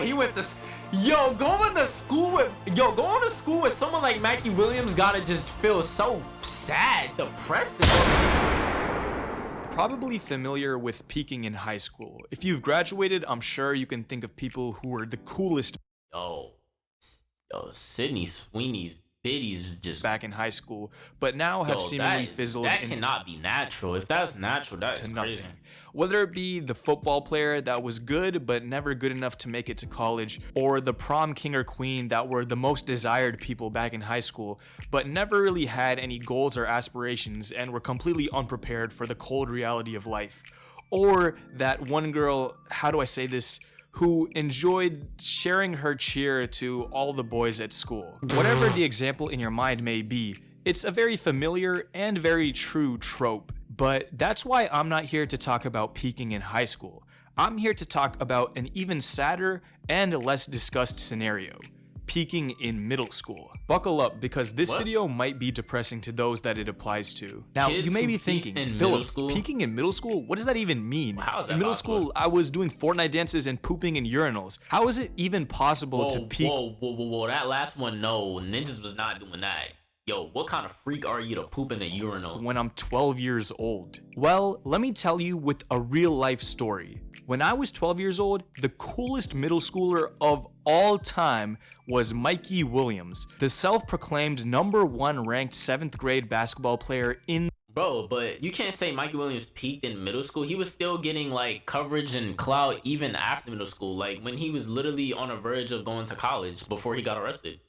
He went to going to school with someone like Mikey Williams gotta just feel so sad, depressing. Probably familiar with peaking in high school. If you've graduated, I'm sure you can think of people who were the coolest Yo, Sydney Sweeney's biddies just back in high school, but now have seemingly fizzled that cannot be natural. If that's natural, that's nothing. crazy. Whether it be the football player that was good but never good enough to make it to college, or the prom king or queen that were the most desired people back in high school but never really had any goals or aspirations and were completely unprepared for the cold reality of life, or that one girl, how do I say this, who enjoyed sharing her cheer to all the boys at school. Whatever the example in your mind may be, it's a very familiar and very true trope. But that's why I'm not here to talk about peaking in high school. I'm here to talk about an even sadder and less discussed scenario: peaking in middle school. Buckle up, because this video might be depressing to those that it applies to. Now, you may be thinking, Phillips, peaking in middle school? What does that even mean? How is that in middle possible? school, I was doing Fortnite dances and pooping in urinals. How is it even possible to peak? Whoa, that last one, no, ninjas was not doing that. Yo, what kind of freak are you to poop in a urinal? When I'm 12 years old? Well, let me tell you with a real life story. When I was 12 years old, the coolest middle schooler of all time was Mikey Williams, the self-proclaimed #1 ranked 7th grade basketball player in. Bro, but you can't say Mikey Williams peaked in middle school. He was still getting like coverage and clout even after middle school, like when he was literally on the verge of going to college before he got arrested.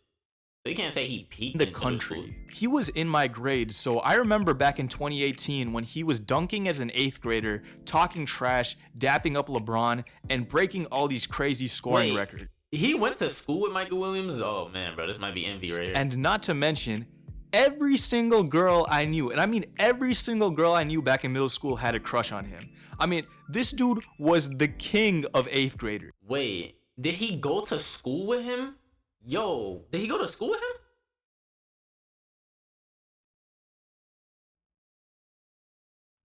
So you can't say he peaked the in country. He was in my grade, so I remember back in 2018 when he was dunking as an 8th grader, talking trash, dapping up LeBron, and breaking all these crazy scoring records. He went to school with Michael Williams? Oh man, bro, this might be envy right here. And not to mention, every single girl I knew, and I mean every single girl I knew back in middle school, had a crush on him. I mean, this dude was the king of 8th graders. Wait, did he go to school with him? Yo, did he go to school with him?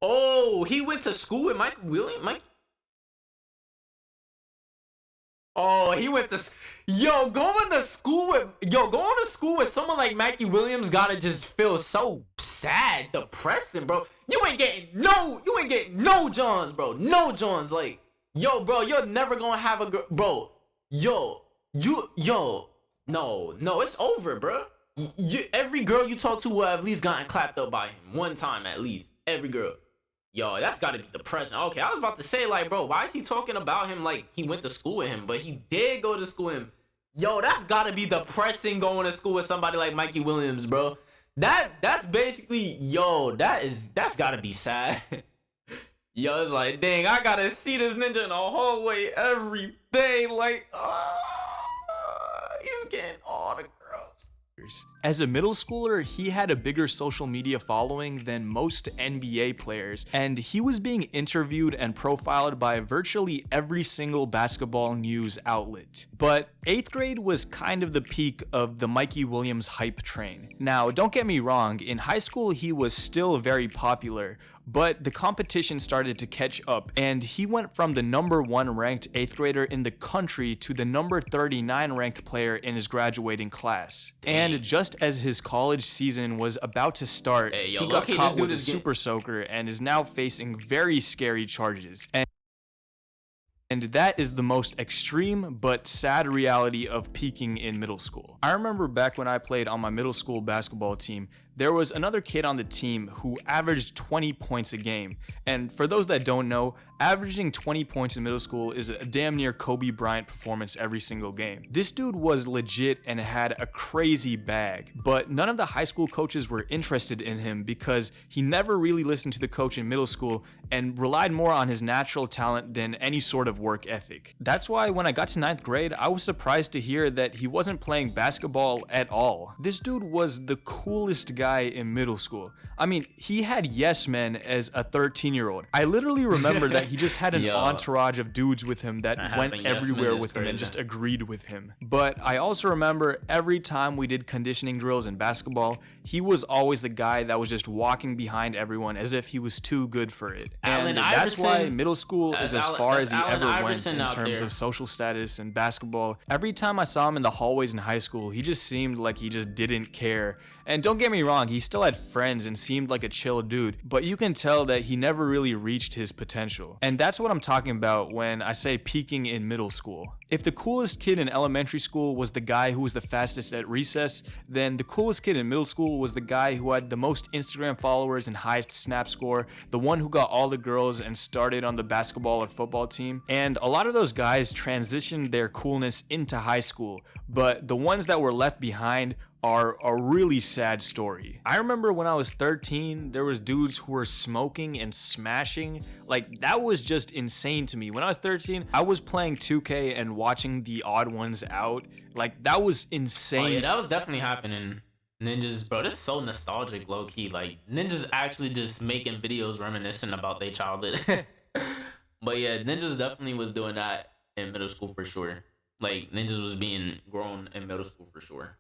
Oh, he went to school with Mike Williams? Oh, he went to going to school with someone like Mikey Williams gotta just feel so sad, depressing, bro. You ain't getting no Johns, bro. No Johns. Like, yo, bro, you're never gonna have a girl, bro. No, it's over, bro. Every girl you talk to will have at least gotten clapped up by him one time, at least. Every girl. Yo, that's gotta be depressing. Okay, I was about to say, like, bro, why is he talking about him like he went to school with him? But he did go to school with him. Yo, that's gotta be depressing going to school with somebody like Mikey Williams, bro. That's basically, that's gotta be sad. Yo, it's like, dang, I gotta see this ninja in the hallway every day. Like, he's getting all the girls. As a middle schooler, he had a bigger social media following than most NBA players, and he was being interviewed and profiled by virtually every single basketball news outlet. But 8th grade was kind of the peak of the Mikey Williams hype train. Now, don't get me wrong, in high school he was still very popular, but the competition started to catch up, and he went from the #1 ranked 8th grader in the country to the #39 ranked player in his graduating class. And just as his college season was about to start, he got caught with a super soaker and is now facing very scary charges. And that is the most extreme but sad reality of peaking in middle school. I remember back when I played on my middle school basketball team, there was another kid on the team who averaged 20 points a game. And for those that don't know, averaging 20 points in middle school is a damn near Kobe Bryant performance every single game. This dude was legit and had a crazy bag, but none of the high school coaches were interested in him because he never really listened to the coach in middle school and relied more on his natural talent than any sort of work ethic. That's why when I got to 9th grade, I was surprised to hear that he wasn't playing basketball at all. This dude was the coolest guy guy in middle school. I mean, he had yes men as a 13-year-old. I literally remember that he just had an entourage of dudes with him that went everywhere with him and just agreed with him. But I also remember every time we did conditioning drills in basketball, he was always the guy that was just walking behind everyone as if he was too good for it. And that's why middle school is as far as he ever went in terms of social status and basketball. Every time I saw him in the hallways in high school, he just seemed like he just didn't care. And don't get me wrong, he still had friends and seemed like a chill dude, but you can tell that he never really reached his potential. And that's what I'm talking about when I say peaking in middle school. If the coolest kid in elementary school was the guy who was the fastest at recess, then the coolest kid in middle school was the guy who had the most Instagram followers and highest snap score, the one who got all the girls and started on the basketball or football team. And a lot of those guys transitioned their coolness into high school, but the ones that were left behind are a really sad story. I remember when I was 13, there was dudes who were smoking and smashing. Like, that was just insane to me. When I was 13, I was playing 2K and watching the odd ones out. Like, that was insane. Oh yeah, that was definitely happening. Ninjas, bro, this is so nostalgic, low-key. Like, ninjas actually just making videos reminiscing about their childhood. But yeah, ninjas definitely was doing that in middle school for sure. Like, ninjas was being grown in middle school for sure.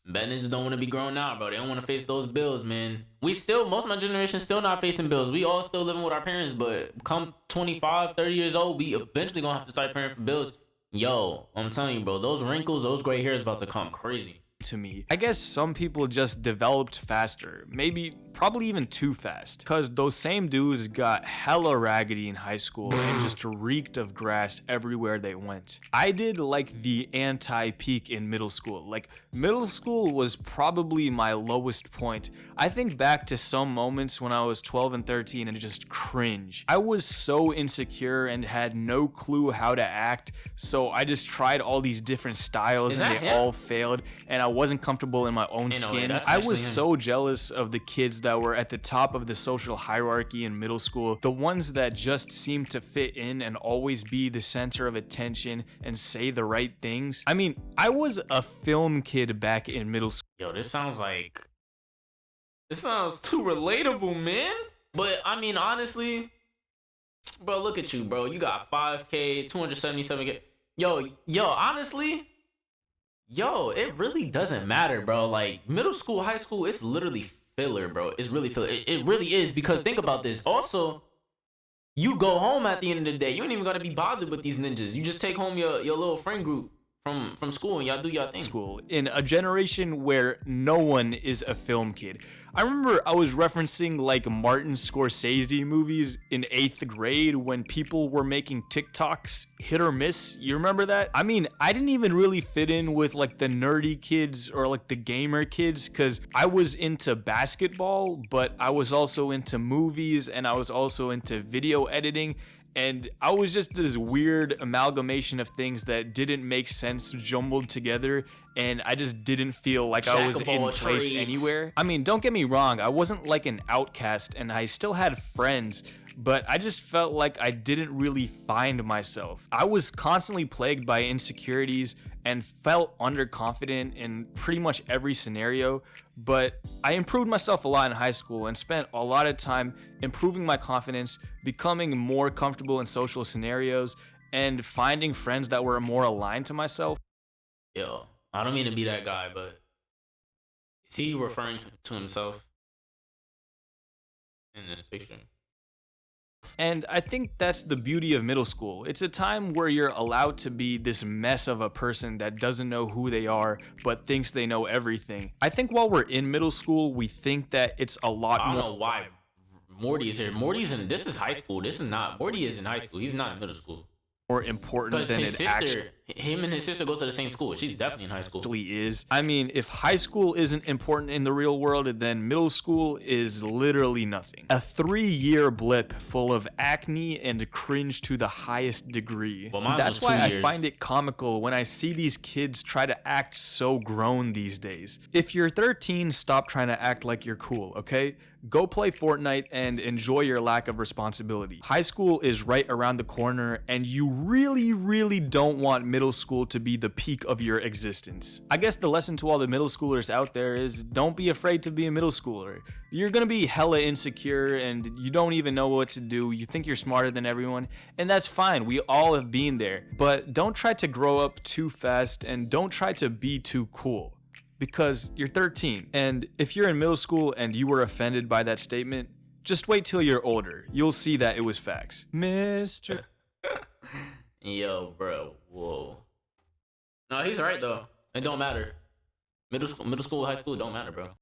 Bet niggas don't want to be grown out, bro. They don't want to face those bills, man. Most of my generation still not facing bills. We all still living with our parents, but come 25, 30 years old, we eventually gonna have to start paying for bills. Yo, I'm telling you, bro, those wrinkles, those gray hairs about to come crazy. To me, I guess some people just developed faster, probably even too fast, because those same dudes got hella raggedy in high school and just reeked of grass everywhere they went. I did like the anti-peak in middle school. Like, middle school was probably my lowest point. I think back to some moments when I was 12 and 13 and just cringe. I was so insecure and had no clue how to act, so I just tried all these different styles and they all failed, and I wasn't comfortable in my own skin. I was so jealous of the kids that were at the top of the social hierarchy in middle school, the ones that just seemed to fit in and always be the center of attention and say the right things. I mean, I was a film kid back in middle school. Yo, this sounds too relatable, man. But I mean, honestly, bro, look at you, bro. You got 5K, 277K. Yo, honestly, it really doesn't matter, bro. Like, middle school, high school, it's literally filler, bro. It's really filler. It really is, because think about this. Also, you go home at the end of the day. You ain't even gonna be bothered with these ninjas. You just take home your little friend group from school and y'all do y'all thing. School in a generation where no one is a film kid. I remember I was referencing like Martin Scorsese movies in 8th grade when people were making TikToks hit or miss. You remember that? I mean, I didn't even really fit in with like the nerdy kids or like the gamer kids, because I was into basketball, but I was also into movies and I was also into video editing. And I was just this weird amalgamation of things that didn't make sense jumbled together, and I just didn't feel like I was in place anywhere. I mean, don't get me wrong, I wasn't like an outcast and I still had friends, but I just felt like I didn't really find myself. I was constantly plagued by insecurities and felt underconfident in pretty much every scenario, but I improved myself a lot in high school and spent a lot of time improving my confidence, becoming more comfortable in social scenarios, and finding friends that were more aligned to myself. Yo, I don't mean to be that guy, but is he referring to himself in this picture? And I think that's the beauty of middle school. It's a time where you're allowed to be this mess of a person that doesn't know who they are, but thinks they know everything. I think while we're in middle school, we think that it's a lot more. I don't know why Morty is here. This is high school. This is not, Morty is in high school. He's not in middle school. More important than it actually. Him and his sister go to the same school. She's definitely in high school. Is. I mean, if high school isn't important in the real world, then middle school is literally nothing. A 3-year blip full of acne and cringe to the highest degree. Well, that's why I find it comical when I see these kids try to act so grown these days. If you're 13, stop trying to act like you're cool, okay? Go play Fortnite and enjoy your lack of responsibility. High school is right around the corner, and you really, really don't want middle middle school to be the peak of your existence. I guess the lesson to all the middle schoolers out there is don't be afraid to be a middle schooler. You're gonna be hella insecure and you don't even know what to do. You think you're smarter than everyone, and that's fine. We all have been there. But don't try to grow up too fast and don't try to be too cool. Because you're 13, and if you're in middle school and you were offended by that statement, just wait till you're older. You'll see that it was facts. Mr. Yo, bro. Whoa. No, he's right though. It don't matter. Middle school, high school, don't matter, bro.